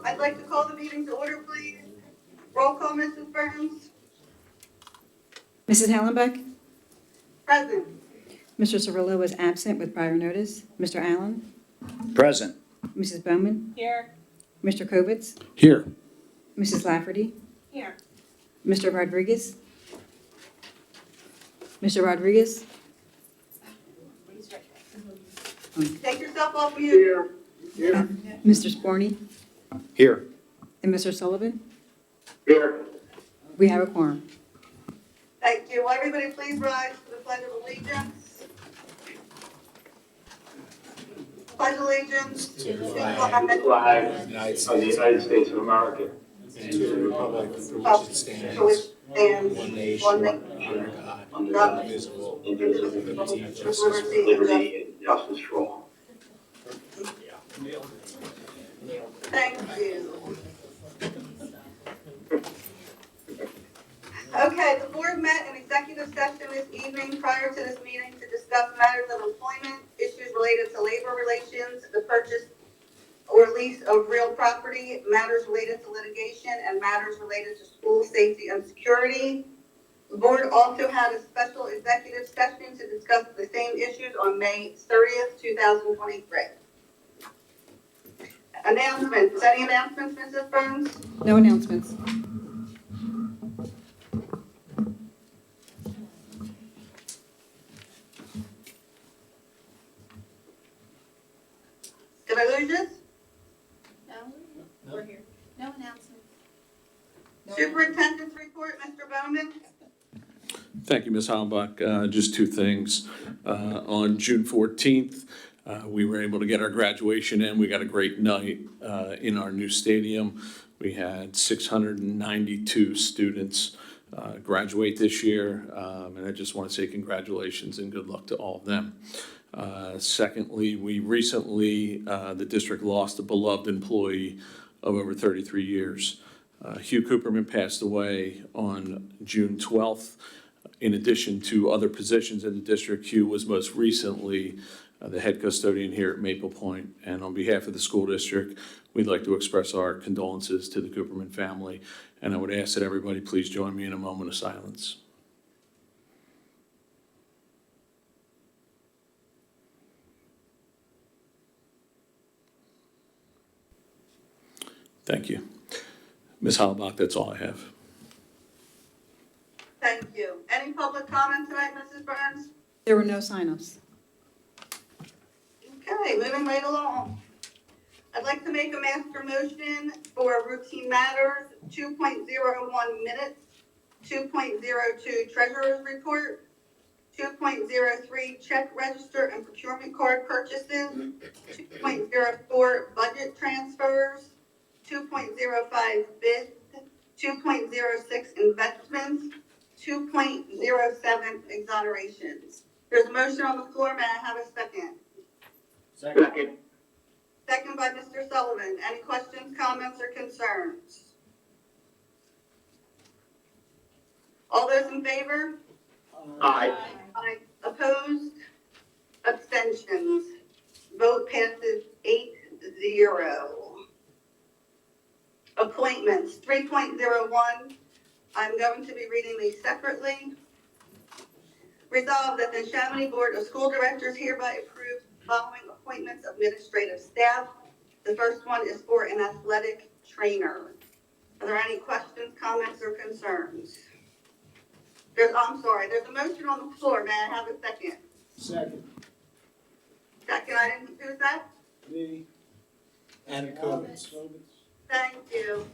I'd like to call the meeting to order, please. Roll call, Mrs. Burns. Mrs. Hallenbeck? Present. Mr. Cirillo was absent with prior notice. Mr. Allen? Present. Mrs. Bowman? Here. Mr. Kovitz? Here. Mrs. Lafferty? Here. Mr. Rodriguez? Mr. Rodriguez? Take yourself off mute. Mr. Sporny? Here. And Mr. Sullivan? Here. We have a quorum. Thank you. Will everybody please rise for the Pledge of Allegiance? Pledge allegiance to the flag flag of the United States of America and to the republic for which it stands, one nation, under God, indivisible, with liberty and justice for all. Thank you. Okay, the board met in executive session this evening prior to this meeting to discuss matters of employment, issues related to labor relations, the purchase or lease of real property, matters related to litigation, and matters related to school safety and security. The board also had a special executive session to discuss the same issues on May 30th, 2023. Announcements. Any announcements, Mrs. Burns? No announcements. Did I lose this? No, we're here. No announcements. Superintendent's report, Mr. Bowman. Thank you, Ms. Hallenbach. Just two things. On June 14th, we were able to get our graduation in. We got a great night in our new stadium. We had 692 students graduate this year, and I just want to say congratulations and good luck to all of them. Secondly, we recently, the district lost a beloved employee of over 33 years. Hugh Cooperman passed away on June 12th. In addition to other positions in the district, Hugh was most recently the head custodian here at Maple Point. And on behalf of the school district, we'd like to express our condolences to the Cooperman family. And I would ask that everybody please join me in a moment of silence. Thank you. Ms. Hallenbach, that's all I have. Thank you. Any public comment tonight, Mrs. Burns? There were no signups. Okay, moving right along. I'd like to make a master motion for routine matters, 2.01 minutes, 2.02 treasurer's report, 2.03 check register and procurement card purchases, 2.04 budget transfers, 2.05 bids, 2.06 investments, 2.07 exonerations. There's a motion on the floor. May I have a second? Second. Second by Mr. Sullivan. Any questions, comments, or concerns? All those in favor? Aye. Aye. Opposed? Abstentions? Vote passes 8-0. Appointments, 3.01. I'm going to be reading these separately. Resolved that the Neshaminy Board of School Directors hereby approves the following appointments of administrative staff. The first one is for an athletic trainer. Are there any questions, comments, or concerns? There's a motion on the floor. May I have a second? Second. Second, I didn't, who's that? Me. Adam Kovitz. Thank you.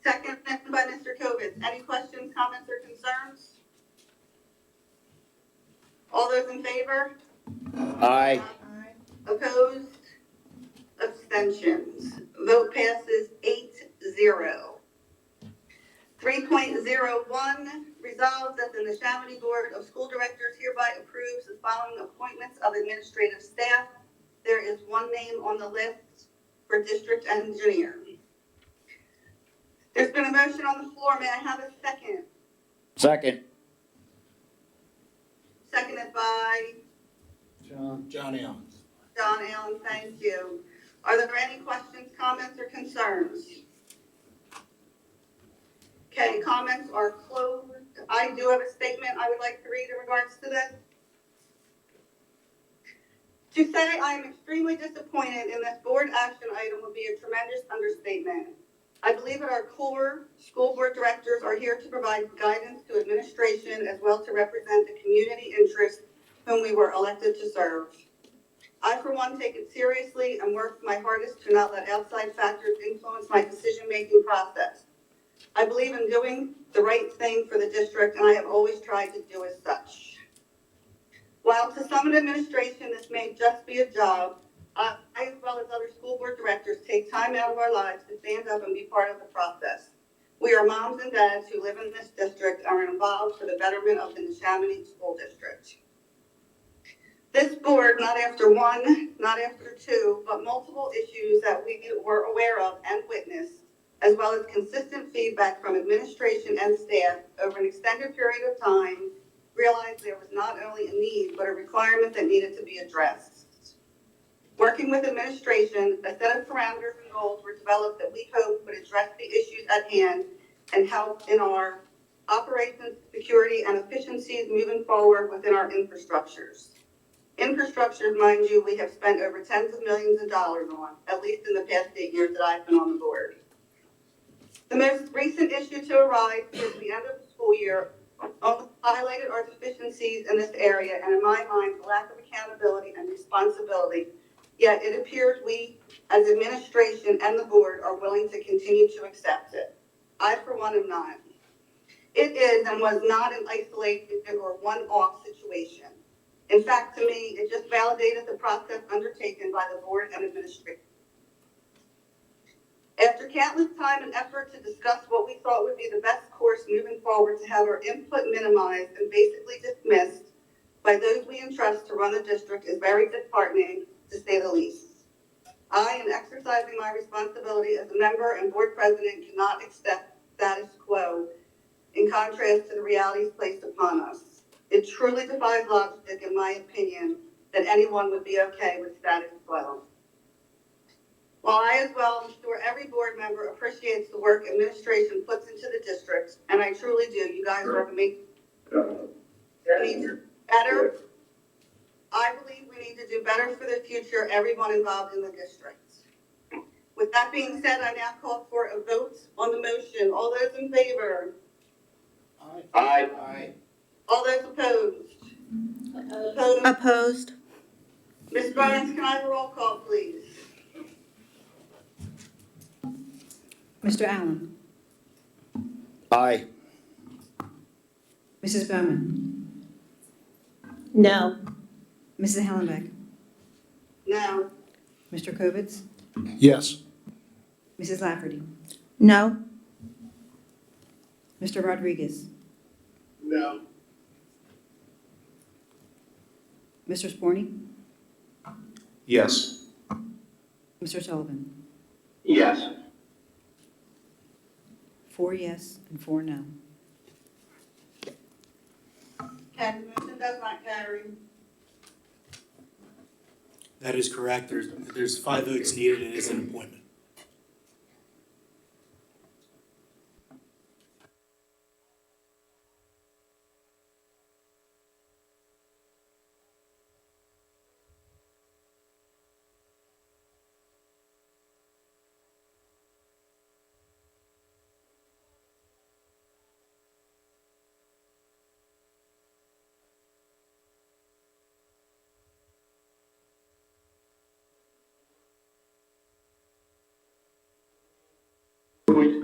Second by Mr. Kovitz. Any questions, comments, or concerns? All those in favor? Aye. Opposed? Abstentions? Vote passes 8-0. 3.01, resolves that the Neshaminy Board of School Directors hereby approves the following appointments of administrative staff. There is one name on the list for district engineer. There's been a motion on the floor. May I have a second? Second. Seconded by John Allen. John Allen. Thank you. Are there any questions, comments, or concerns? Okay, comments are closed. I do have a statement I would like to read in regards to this. To say I am extremely disappointed in this board action item would be a tremendous understatement. I believe at our core, school board directors are here to provide guidance to administration as well to represent the community interests whom we were elected to serve. I, for one, take it seriously and work my hardest to not let outside factors influence my decision-making process. I believe in doing the right thing for the district, and I have always tried to do as such. While to some in administration this may just be a job, I, as well as other school board directors, take time out of our lives to stand up and be part of the process. We are moms and dads who live in this district and are involved for the betterment of the Neshaminy School District. This board, not after one, not after two, but multiple issues that we were aware of and witnessed, as well as consistent feedback from administration and staff over an extended period of time, realized there was not only a need, but a requirement that needed to be addressed. Working with administration, a set of parameters and goals were developed that we hope would address the issues at hand and help in our operations, security, and efficiencies moving forward within our infrastructures. Infrastructures, mind you, we have spent over tens of millions of dollars on, at least in the past 8 years that I've been on the board. The most recent issue to arise towards the end of the school year only highlighted our deficiencies in this area and, in my mind, the lack of accountability and responsibility. Yet it appears we, as administration and the board, are willing to continue to accept it. I, for one, am not. It is and was not an isolated or one-off situation. In fact, to me, it just validated the process undertaken by the board and administration. After countless time and effort to discuss what we thought would be the best course moving forward, to have our input minimized and basically dismissed by those we entrust to run the district is very disheartening, to say the least. I, in exercising my responsibility as a member and board president, cannot accept status quo in contrast to the realities placed upon us. It truly defies logic, in my opinion, that anyone would be okay with status quo. While I, as well, I'm sure every board member appreciates the work administration puts into the district, and I truly do, you guys are amazing. We need to do better. I believe we need to do better for the future, everyone involved in the district. With that being said, I now call for a vote on the motion. All those in favor? Aye. All those opposed? Opposed. Ms. Burns, can I have a roll call, please? Mr. Allen? Aye. Mrs. Bowman? No. Mrs. Hallenbeck? No. Mr. Kovitz? Yes. Mrs. Lafferty? No. Mr. Rodriguez? No. Mr. Sporny? Yes. Mr. Sullivan? Yes. 4 yes and 4 no. Okay, the motion does not carry. That is correct. There's 5 votes needed. It is an appointment.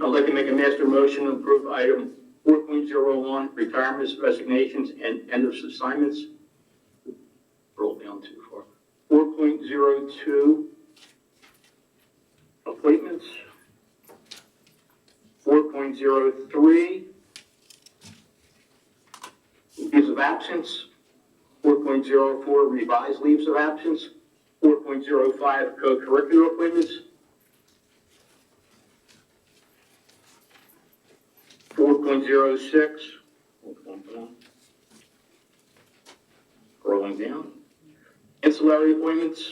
I'd like to make a master motion to approve item 4.01, retirements, resignations, and end of assignments. Roll down too far. 4.02, appointments. 4.03, leaves of absence. 4.04, revised leaves of absence. 4.05, co-curricular appointments. 4.06, scrolling down, ancillary appointments.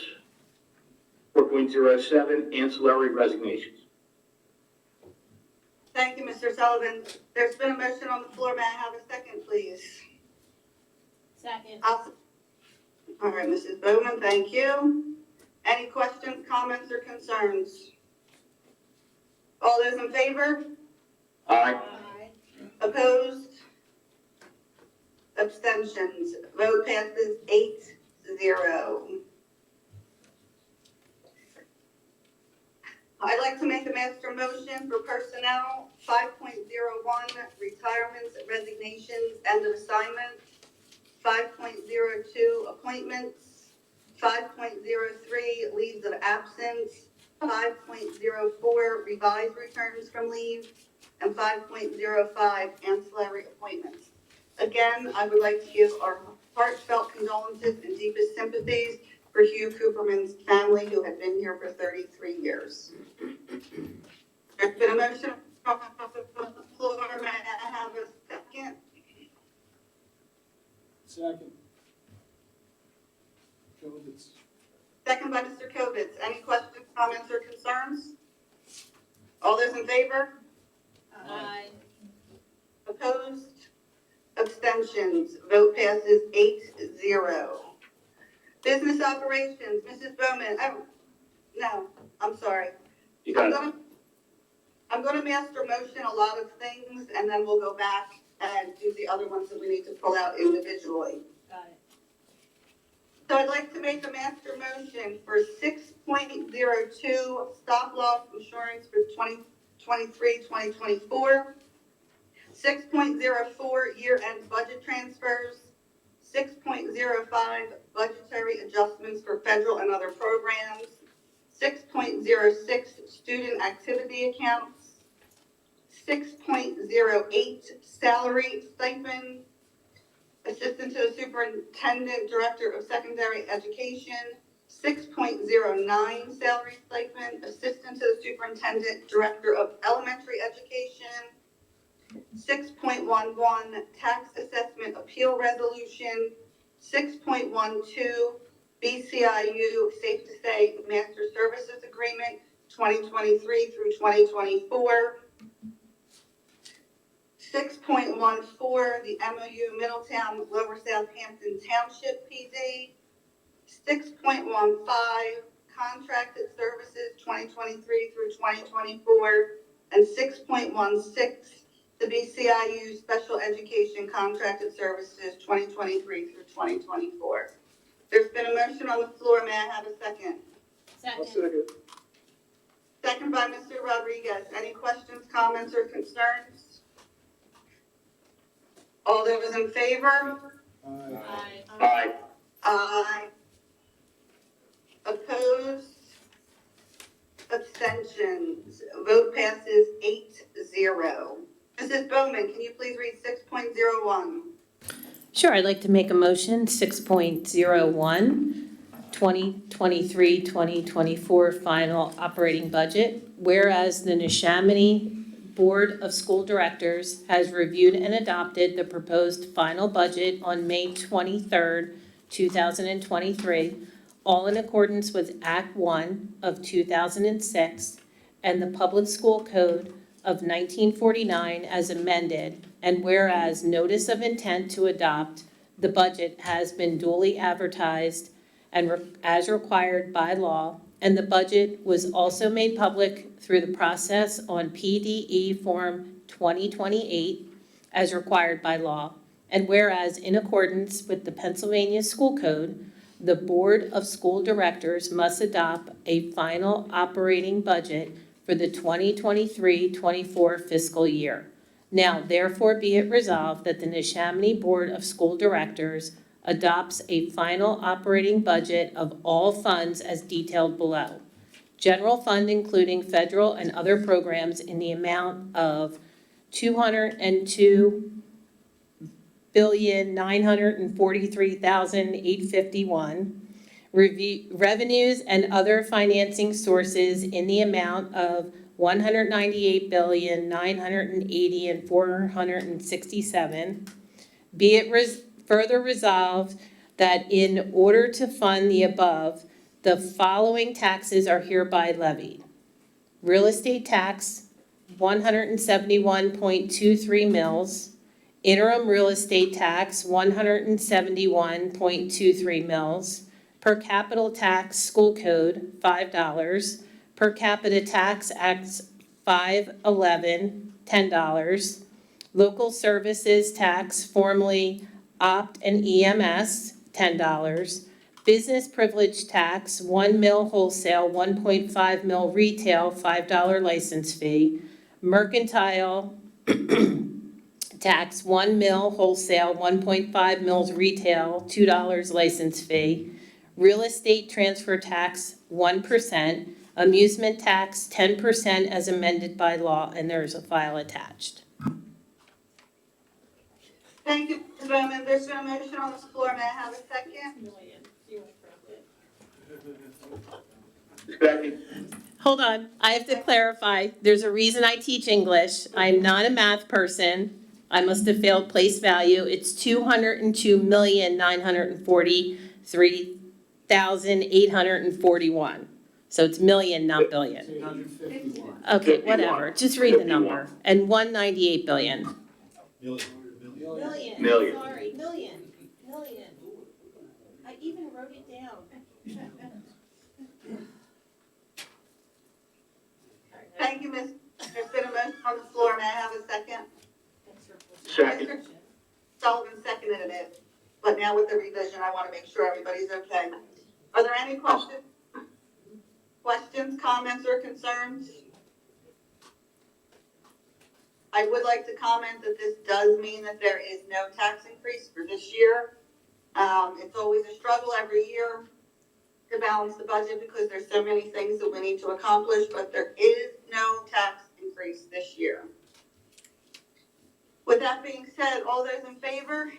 4.07, ancillary resignations. Thank you, Mr. Sullivan. There's been a motion on the floor. May I have a second, please? Second. All right, Mrs. Bowman, thank you. Any questions, comments, or concerns? All those in favor? Aye. Opposed? Abstentions? Vote passes 8-0. I'd like to make a master motion for personnel 5.01, retirements, resignations, end of assignment. 5.02, appointments. 5.03, leaves of absence. 5.04, revised returns from leave. And 5.05, ancillary appointments. Again, I would like to give our heartfelt condolences and deepest sympathies for Hugh Cooperman's family, who had been here for 33 years. There's been a motion from the floor. May I have a second? Second. Jovitz. Second by Mr. Kovitz. Any questions, comments, or concerns? All those in favor? Aye. Opposed? Abstentions? Vote passes 8-0. Business operations, Mrs. Bowman. Oh, no, I'm sorry. You got it. I'm gonna master motion a lot of things, and then we'll go back and do the other ones that we need to pull out individually. Got it. So I'd like to make a master motion for 6.02 stop loss insurance for 2023-2024, 6.04 year-end budget transfers, 6.05 budgetary adjustments for federal and other programs, 6.06 student activity accounts, 6.08 salary stipend, assistant to the superintendent, director of secondary education, 6.09 salary stipend, assistant to the superintendent, director of elementary education, 6.11 tax assessment appeal resolution, 6.12 BCIU Safe to Say Master Services Agreement 2023 through 2024, 6.14 the MOU Middletown Lower Southampton Township PD, 6.15 contracted services 2023 through 2024, and 6.16 the BCIU Special Education Contracted Services 2023 through 2024. There's been a motion on the floor. May I have a second? Second. Second by Mr. Rodriguez. Any questions, comments, or concerns? All those in favor? Aye. Aye. Aye. Opposed? Abstentions? Vote passes 8-0. Mrs. Bowman, can you please read 6.01? Sure, I'd like to make a motion, 6.01, 2023-2024 final operating budget. Whereas the Neshaminy Board of School Directors has reviewed and adopted the proposed final budget on May 23rd, 2023, all in accordance with Act 1 of 2006 and the Public School Code of 1949 as amended, and whereas notice of intent to adopt the budget has been duly advertised and as required by law, and the budget was also made public through the process on PDE Form 2028 as required by law, and whereas in accordance with the Pennsylvania School Code, the Board of School Directors must adopt a final operating budget for the 2023-24 fiscal year. Now, therefore, be it resolved that the Neshaminy Board of School Directors adopts a final operating budget of all funds as detailed below. General fund including federal and other programs in the amount of $202,943,851. Revenues and other financing sources in the amount of $198,980,467. Be it further resolved that in order to fund the above, The following taxes are hereby levied. Real estate tax, 171.23 mils. Interim real estate tax, 171.23 mils. Per capita tax, school code, $5. Per capita tax, Acts 511, $10. Local services tax, formerly opt and EMS, $10. Business privilege tax, 1 mil wholesale, 1.5 mil retail, $5 license fee. Mercantile tax, 1 mil wholesale, 1.5 mils retail, $2 license fee. Real estate transfer tax, 1%. Amusement tax, 10% as amended by law, and there is a file attached. Thank you, Ms. Bowman. There's been a motion on the floor. May I have a second? Second. Hold on, I have to clarify, there's a reason I teach English. I'm not a math person. I must have failed place value. It's 202,943,841. So it's million, not billion. 251. Okay, whatever, just read the number. And 198 billion. Million. Million. Sorry, million. I even wrote it down. Thank you, Ms. There's been a motion on the floor. May I have a second? Second. Mr. Sullivan seconded it, but now with the revision, I want to make sure everybody's okay. Are there any questions? Questions, comments, or concerns? I would like to comment that this does mean that there is no tax increase for this year. It's always a struggle every year to balance the budget because there's so many things that we need to accomplish, but there is no tax increase this year. With that being said, all those in favor?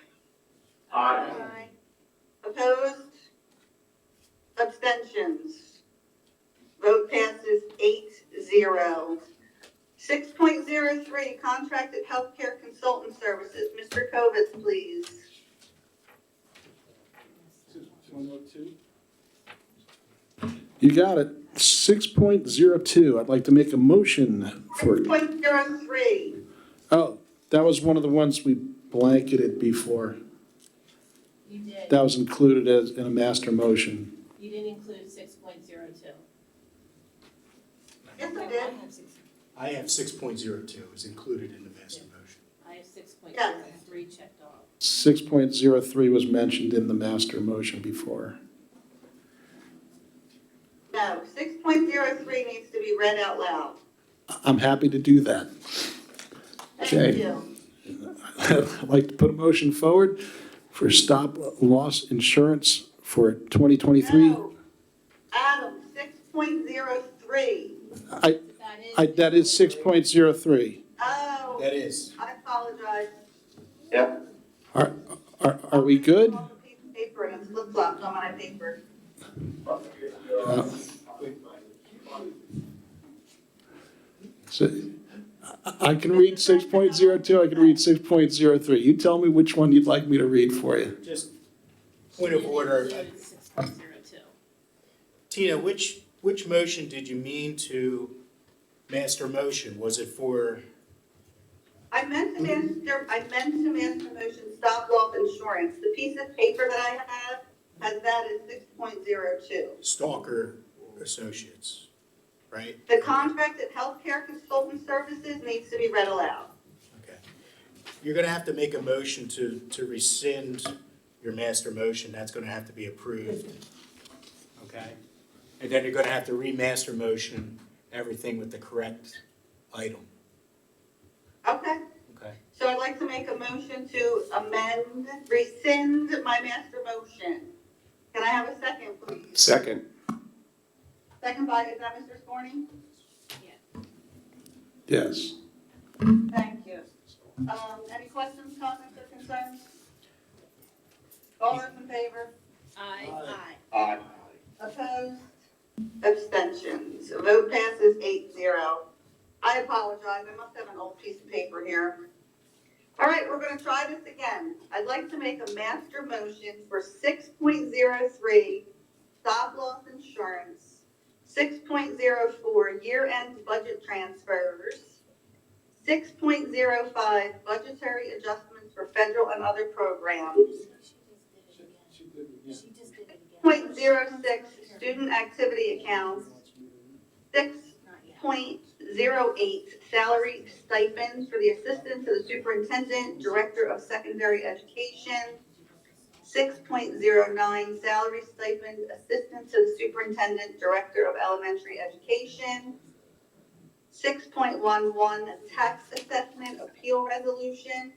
Aye. Opposed? Abstentions? Vote passes 8-0. 6.03, contracted healthcare consultant services. Mr. Kovitz, please. 202. You got it. 6.02. I'd like to make a motion for, 6.03. oh, that was one of the ones we blanketed before. You did. That was included as in a master motion. You didn't include 6.02. Yes, I did. I have 6.02 is included in the master motion. I have 6.03 checked off. 6.03 was mentioned in the master motion before. No, 6.03 needs to be read out loud. I'm happy to do that. Thank Okay. you. I'd like to put a motion forward for stop loss insurance for 2023. No. Adam, 6.03. That is 6.03. Oh, That is. I apologize. Yep. Are we good? Off the piece of paper and it's flip-flopped on my paper. So I can read 6.02, I can read 6.03. You tell me which one you'd like me to read for you. Just point of order. 6.02. Tina, which motion did you mean to master motion? Was it for, I meant to master motion stop loss insurance. The piece of paper that I have has that as 6.02. Stalker Associates, right? The contracted healthcare consultant services needs to be read aloud. Okay. You're gonna have to make a motion to rescind your master motion. That's gonna have to be approved. Okay? And then you're gonna have to remaster motion everything with the correct item. Okay, Okay? so I'd like to make a motion to rescind my master motion. Can I have a second, please? Second. Second by, is that Mr. Scorning? Yes. Thank you. Any questions, comments, or concerns? All those in favor? Aye. Aye. Opposed? Abstentions. Vote passes 8-0. I apologize, I must have an old piece of paper here. All right, we're gonna try this again. I'd like to make a master motion for 6.03, stop-loss insurance, 6.04 year-end budget transfers, 6.05 budgetary adjustments for federal and other programs, 0.06 student activity accounts, 6.08 salary stipends for the assistant to the superintendent, director of secondary education, 6.09 salary stipend assistant to the superintendent, director of elementary education, 6.11 tax assessment appeal resolution,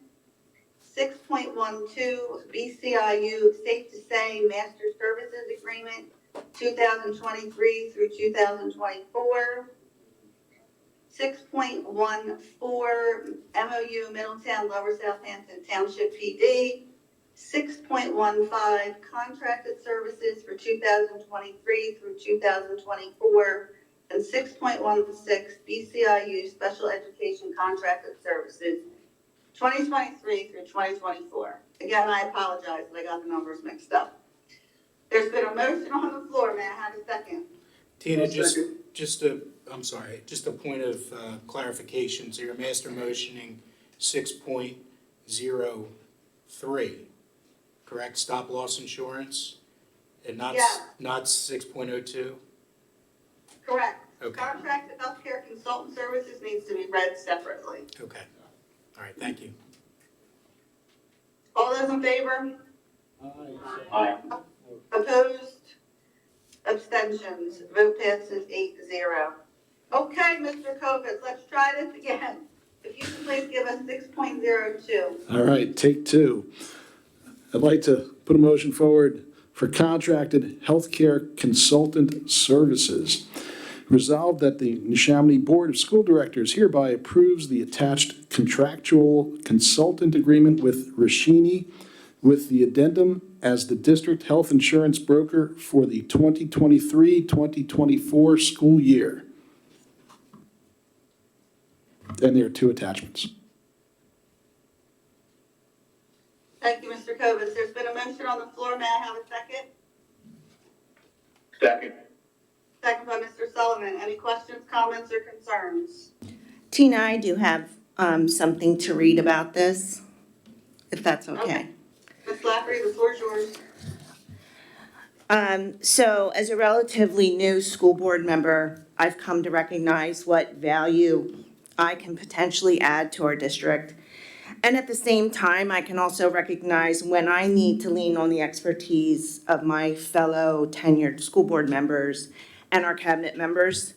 6.12 BCIU Safe to Say Master Services Agreement 2023 through 2024, 6.14 MOU Middletown Lower Southampton Township PD, 6.15 contracted services for 2023 through 2024, and 6.16 BCIU special education contracted services 2023 through 2024. Again, I apologize that I got the numbers mixed up. There's been a motion on the floor. May I have a second? Tina, just a point of clarification. So you're master motioning 6.03, correct? Stop loss insurance, and not Yes. not 6.02. Correct. Okay. Contracted healthcare consultant services needs to be read separately. Okay. All right. Thank you. All those in favor? Aye. Opposed? Abstentions? Vote passes 8-0. Okay, Mr. Kovitz, let's try this again. If you can please give us 6.02. All right, take two. I'd like to put a motion forward for contracted healthcare consultant services. Resolved that the Neshaminy Board of School Directors hereby approves the attached contractual consultant agreement with Neshaminy with the addendum as the district health insurance broker for the 2023-2024 school year. And there are two attachments. Thank you, Mr. Kovitz. There's been a motion on the floor. May I have a second? Second. Second by Mr. Sullivan. Any questions, comments, or concerns? Tina, I do have something to read about this, if that's okay. Ms. Lafferty, the floor is yours. So as a relatively new school board member, I've come to recognize what value I can potentially add to our district. And at the same time, I can also recognize when I need to lean on the expertise of my fellow tenured school board members and our cabinet members.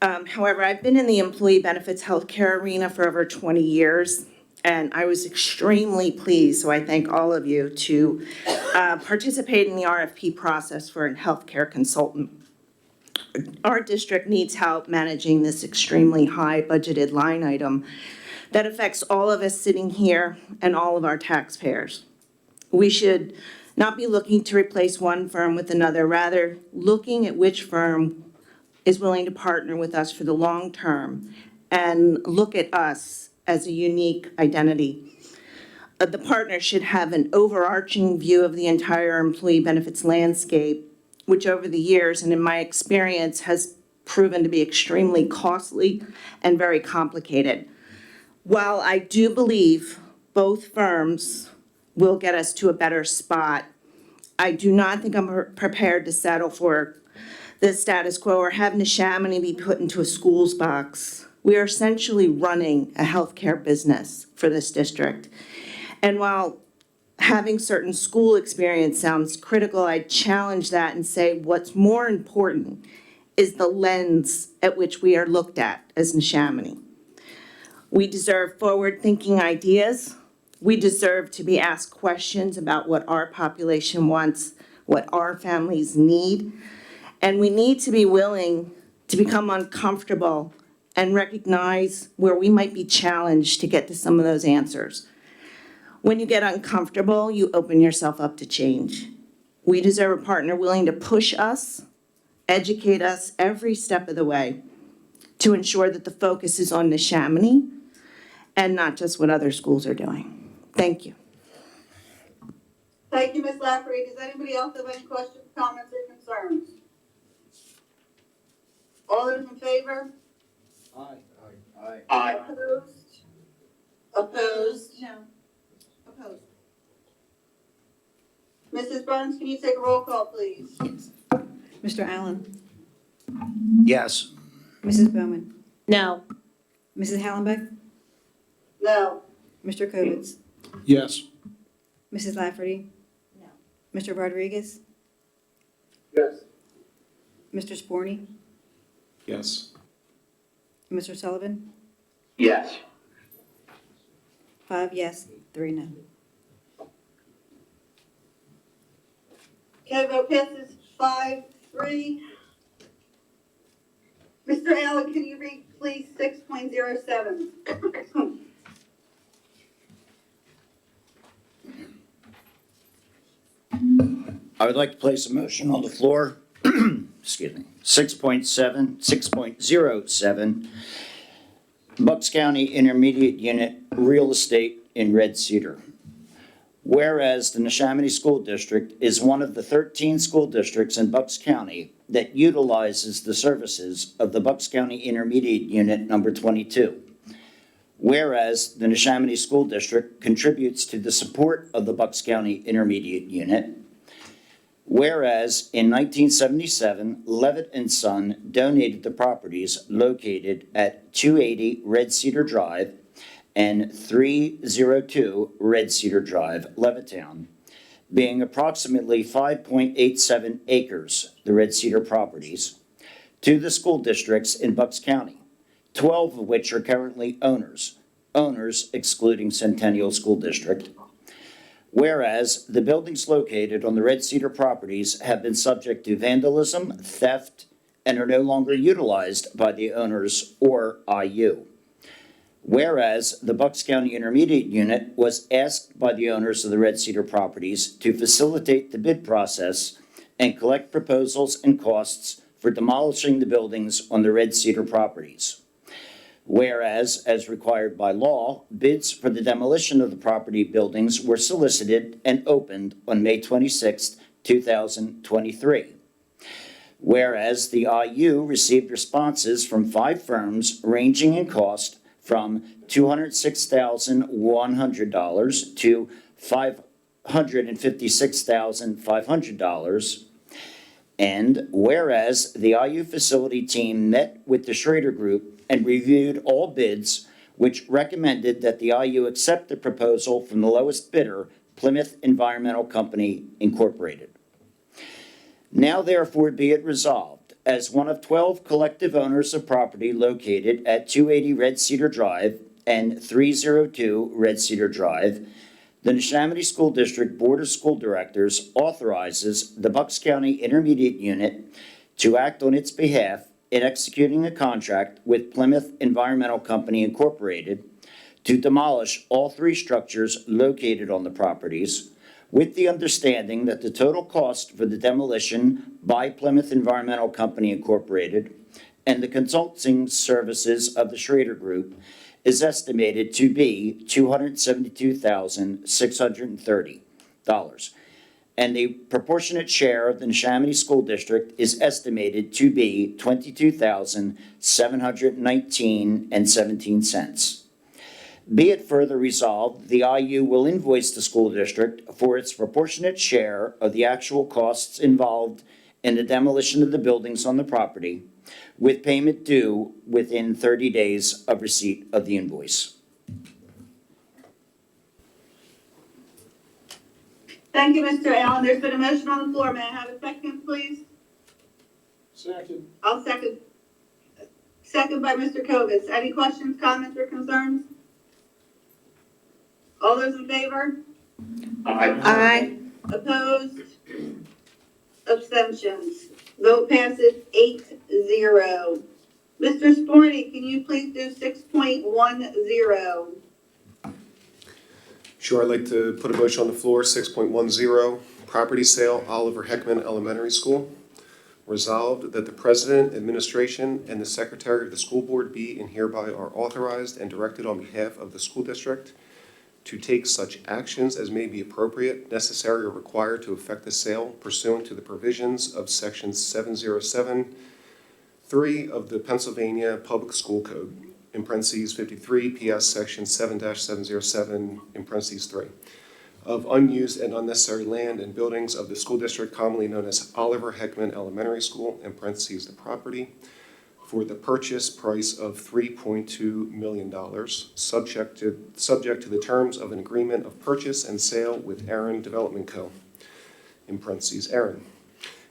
However, I've been in the employee benefits healthcare arena for over 20 years, and I was extremely pleased, so I thank all of you, to participate in the RFP process for a healthcare consultant. Our district needs help managing this extremely high budgeted line item that affects all of us sitting here and all of our taxpayers. We should not be looking to replace one firm with another, rather looking at which firm is willing to partner with us for the long term and look at us as a unique identity. The partner should have an overarching view of the entire employee benefits landscape, which over the years and in my experience has proven to be extremely costly and very complicated. While I do believe both firms will get us to a better spot, I do not think I'm prepared to settle for the status quo or have Neshaminy be put into a schools box. We are essentially running a healthcare business for this district. And while having certain school experience sounds critical, I challenge that and say what's more important is the lens at which we are looked at as Neshaminy. We deserve forward-thinking ideas. We deserve to be asked questions about what our population wants, what our families need. And we need to be willing to become uncomfortable and recognize where we might be challenged to get to some of those answers. When you get uncomfortable, you open yourself up to change. We deserve a partner willing to push us, educate us every step of the way to ensure that the focus is on Neshaminy and not just what other schools are doing. Thank you. Thank you, Ms. Lafferty. Does anybody else have any questions, comments, or concerns? All those in favor? Aye. Aye. Opposed? Opposed? No. Opposed. Mrs. Burns, can you take a roll call, please? Mr. Allen? Yes. Mrs. Bowman? No. Mrs. Hallenbeck? No. Mr. Kovitz? Yes. Mrs. Lafferty? No. Mr. Rodriguez? Yes. Mr. Sporny? Yes. Mr. Sullivan? Yes. 5 yes, 3 no. Okay, vote passes 5-3. Mr. Allen, can you read please 6.07? I would like to place a motion on the floor, excuse me, 6.07, Bucks County Intermediate Unit Real Estate in Red Cedar. Whereas the Neshaminy School District is one of the 13 school districts in Bucks County that utilizes the services of the Bucks County Intermediate Unit number 22. Whereas the Neshaminy School District contributes to the support of the Bucks County Intermediate Unit. Whereas in 1977, Levitt and Son donated the properties located at 280 Red Cedar Drive and 302 Red Cedar Drive, Levittown, being approximately 5.87 acres, the Red Cedar properties, to the school districts in Bucks County, 12 of which are currently owners excluding Centennial School District. Whereas the buildings located on the Red Cedar properties have been subject to vandalism, theft, and are no longer utilized by the owners or IU. Whereas the Bucks County Intermediate Unit was asked by the owners of the Red Cedar properties to facilitate the bid process and collect proposals and costs for demolishing the buildings on the Red Cedar properties. Whereas, as required by law, bids for the demolition of the property buildings were solicited and opened on May 26, 2023. Whereas the IU received responses from 5 firms ranging in cost from $206,100 to $556,500. And whereas the IU facility team met with the Schrader Group and reviewed all bids, which recommended that the IU accept the proposal from the lowest bidder, Plymouth Environmental Company, Incorporated. Now therefore be it resolved, as one of 12 collective owners of property located at 280 Red Cedar Drive and 302 Red Cedar Drive, the Neshaminy School District Board of School Directors authorizes the Bucks County Intermediate Unit to act on its behalf in executing a contract with Plymouth Environmental Company, Incorporated, to demolish all 3 structures located on the properties, with the understanding that the total cost for the demolition by Plymouth Environmental Company, Incorporated, and the consulting services of the Schrader Group is estimated to be $272,630, and the proportionate share of the Neshaminy School District is estimated to be $22,719.17. Be it further resolved, the IU will invoice the school district for its proportionate share of the actual costs involved in the demolition of the buildings on the property, with payment due within 30 days of receipt of the invoice. Thank you, Mr. Allen. There's been a motion on the floor. May I have a second, please? Second. I'll second. Second by Mr. Kovitz. Any questions, comments, or concerns? All those in favor? Aye. Opposed? Abstentions? Vote passes 8-0. Mr. Sporny, can you please do 6.10? Sure, I'd like to put a motion on the floor, 6.10, property sale, Oliver Heckman Elementary School. Resolved that the president, administration, and the secretary of the school board be and hereby are authorized and directed on behalf of the school district to take such actions as may be appropriate, necessary, or required to effect the sale pursuant to the provisions of sections 707, 3 of the Pennsylvania Public School Code, in parentheses 53 PS Section 7-707, in parentheses 3, of unused and unnecessary land and buildings of the school district commonly known as Oliver Heckman Elementary School, in parentheses the property, for the purchase price of $3.2 million, subject to the terms of an agreement of purchase and sale with Aaron Development Co., in parentheses Aaron,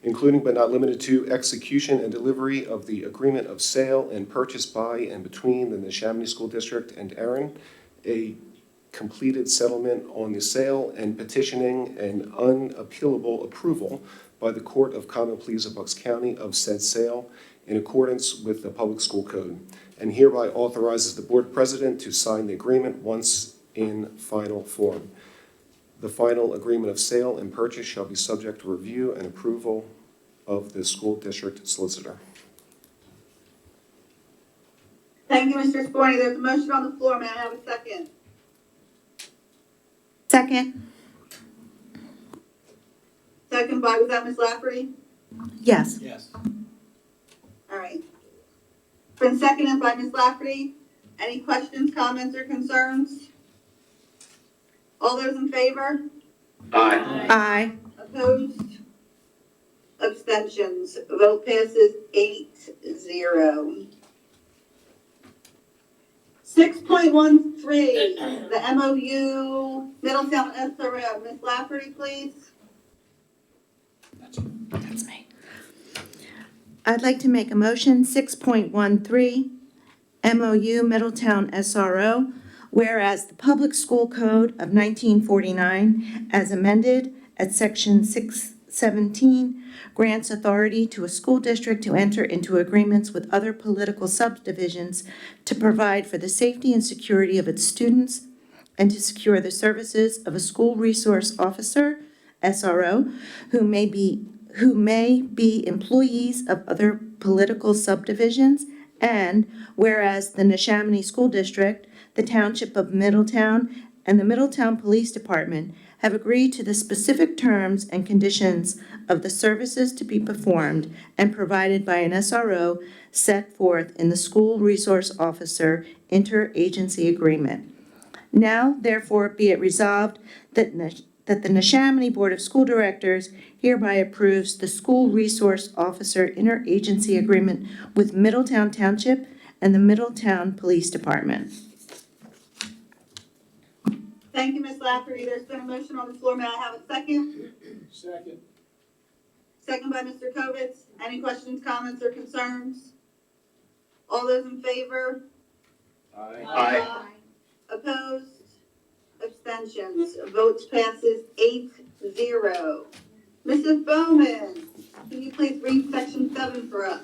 including but not limited to execution and delivery of the agreement of sale and purchase by and between the Neshaminy School District and Aaron, a completed settlement on the sale, and petitioning an unappealable approval by the Court of Common Pleas of Bucks County of said sale in accordance with the Public School Code, and hereby authorizes the Board President to sign the agreement once in final form. The final agreement of sale and purchase shall be subject to review and approval of the school district solicitor. Thank you, Mr. Sporny. There's a motion on the floor. May I have a second? Second? Second by, was that Ms. Lafferty? Yes. Yes. All right. Been seconded by Ms. Lafferty. Any questions, comments, or concerns? All those in favor? Aye. Aye. Opposed? Abstentions? Vote passes 8-0. 6.13, the MOU Middletown SRO. Ms. Lafferty, please. That's me. I'd like to make a motion, 6.13, MOU Middletown SRO, whereas the Public School Code of 1949, as amended at Section 617, grants authority to a school district to enter into agreements with other political subdivisions to provide for the safety and security of its students and to secure the services of a school resource officer, SRO, who may be employees of other political subdivisions, and whereas the Neshaminy School District, the Township of Middletown, and the Middletown Police Department have agreed to the specific terms and conditions of the services to be performed and provided by an SRO set forth in the School Resource Officer Interagency Agreement. Now, therefore, be it resolved that the Neshaminy Board of School Directors hereby approves the School Resource Officer Interagency Agreement with Middletown Township and the Middletown Police Department. Thank you, Ms. Lafferty. There's been a motion on the floor. May I have a second? Second. Second by Mr. Kovitz. Any questions, comments, or concerns? All those in favor? Aye. Opposed? Abstentions? Votes passes 8-0. Mrs. Bowman, can you please read section 7 for us?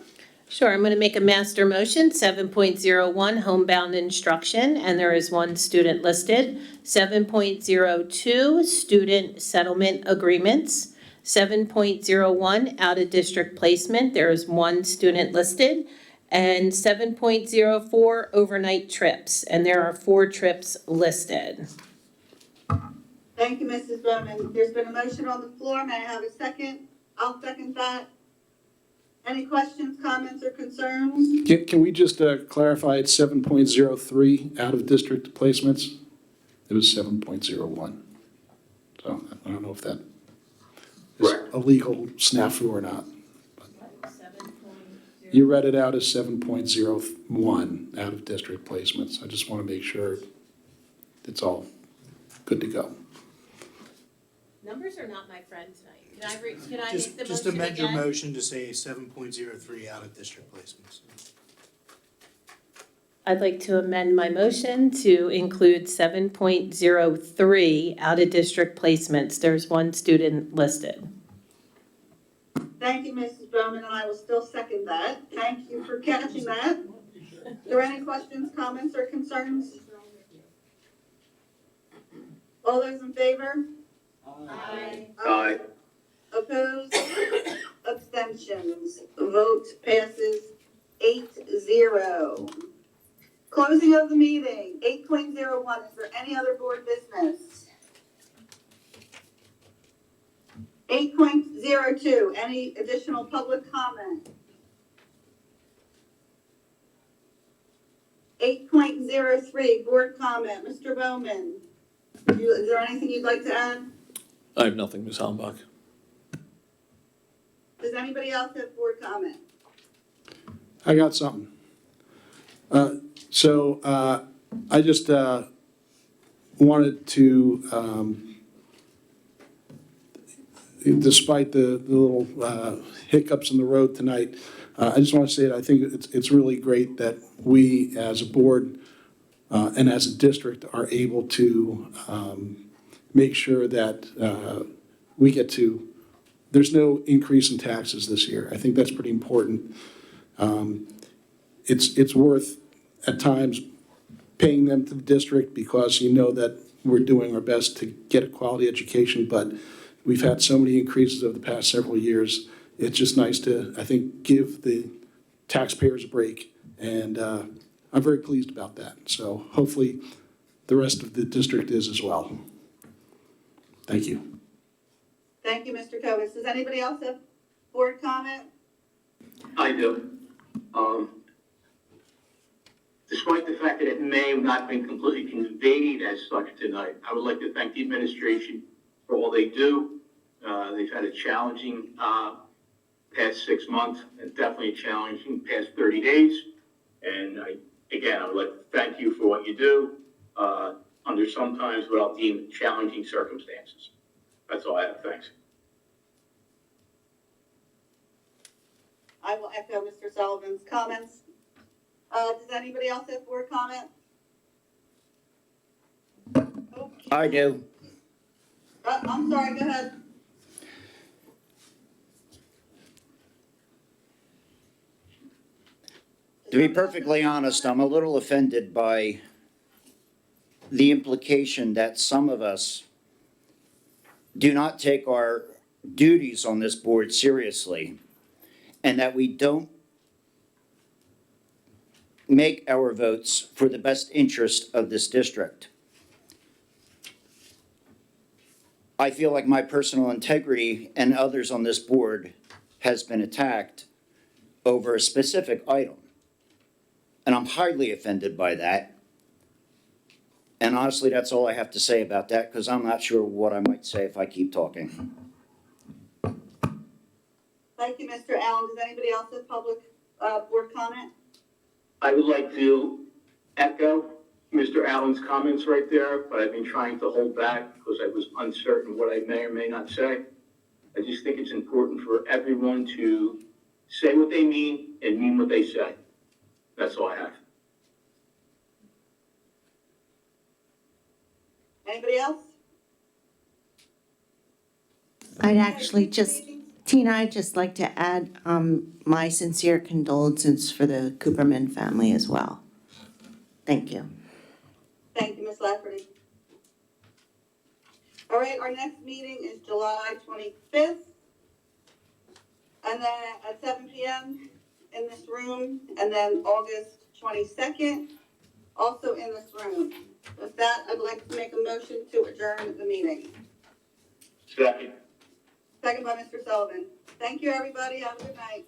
Sure, I'm going to make a master motion, 7.01, homebound instruction, and there is one student listed. 7.02, student settlement agreements. 7.01, out-of-district placement, there is one student listed. And 7.04, overnight trips, and there are 4 trips listed. Thank you, Mrs. Bowman. There's been a motion on the floor. May I have a second? I'll second that. Any questions, comments, or concerns? Can we just clarify it's 7.03 out-of-district placements? It was 7.01. So I don't know if that is a legal snafu or not. You read it out as 7.01 out-of-district placements. I just want to make sure it's all good to go. Numbers are not my friend tonight. Can I make the motion again? Just amend your motion to say 7.03 out of district placements. I'd like to amend my motion to include 7.03 out-of-district placements. There's one student listed. Thank you, Mrs. Bowman, and I will still second that. Thank you for catching that. Are there any questions, comments, or concerns? All those in favor? Aye. Aye. Opposed? Abstentions? Vote passes 8-0. Closing of the meeting, 8.01. Is there any other board business? 8.02, any additional public comment? 8.03, board comment. Mr. Bowman, is there anything you'd like to add? I have nothing, Ms. Hallenbach. Does anybody else have board comment? I got something. I just wanted to, despite the little hiccups in the road tonight, I just want to say that I think it's really great that we, as a board and as a district, are able to make sure that we get to, there's no increase in taxes this year. I think that's pretty important. It's worth, at times, paying them to the district because you know that we're doing our best to get a quality education, but we've had so many increases over the past several years. It's just nice to, I think, give the taxpayers a break, and I'm very pleased about that. So hopefully the rest of the district is as well. Thank you. Thank you, Mr. Kovitz. Does anybody else have board comment? I do. Despite the fact that it may have not been completely conveyed as such tonight, I would like to thank the administration for all they do. They've had a challenging past 6 months and definitely a challenging past 30 days. And I would like to thank you for what you do under sometimes what I'll deem challenging circumstances. That's all I have. Thanks. I will echo Mr. Sullivan's comments. Does anybody else have board comment? Okay. I do. I'm sorry, go ahead. To be perfectly honest, I'm a little offended by the implication that some of us do not take our duties on this board seriously, and that we don't make our votes for the best interest of this district. I feel like my personal integrity and others on this board has been attacked over a specific item. And I'm highly offended by that. And honestly, that's all I have to say about that, because I'm not sure what I might say if I keep talking. Thank you, Mr. Allen. Does anybody else have public board comment? I would like to echo Mr. Allen's comments right there, but I've been trying to hold back because I was uncertain what I may or may not say. I just think it's important for everyone to say what they mean and mean what they say. That's all I have. Anybody else? I'd actually just, Tina, I'd just like to add my sincere condolences for the Cooperman family as well. Thank you. Thank you, Ms. Lafferty. All right, our next meeting is July 25th. And then at 7 p.m. in this room, and then August 22nd, also in this room. With that, I'd like to make a motion to adjourn the meeting. Second. Second by Mr. Sullivan. Thank you, everybody. Have a good night.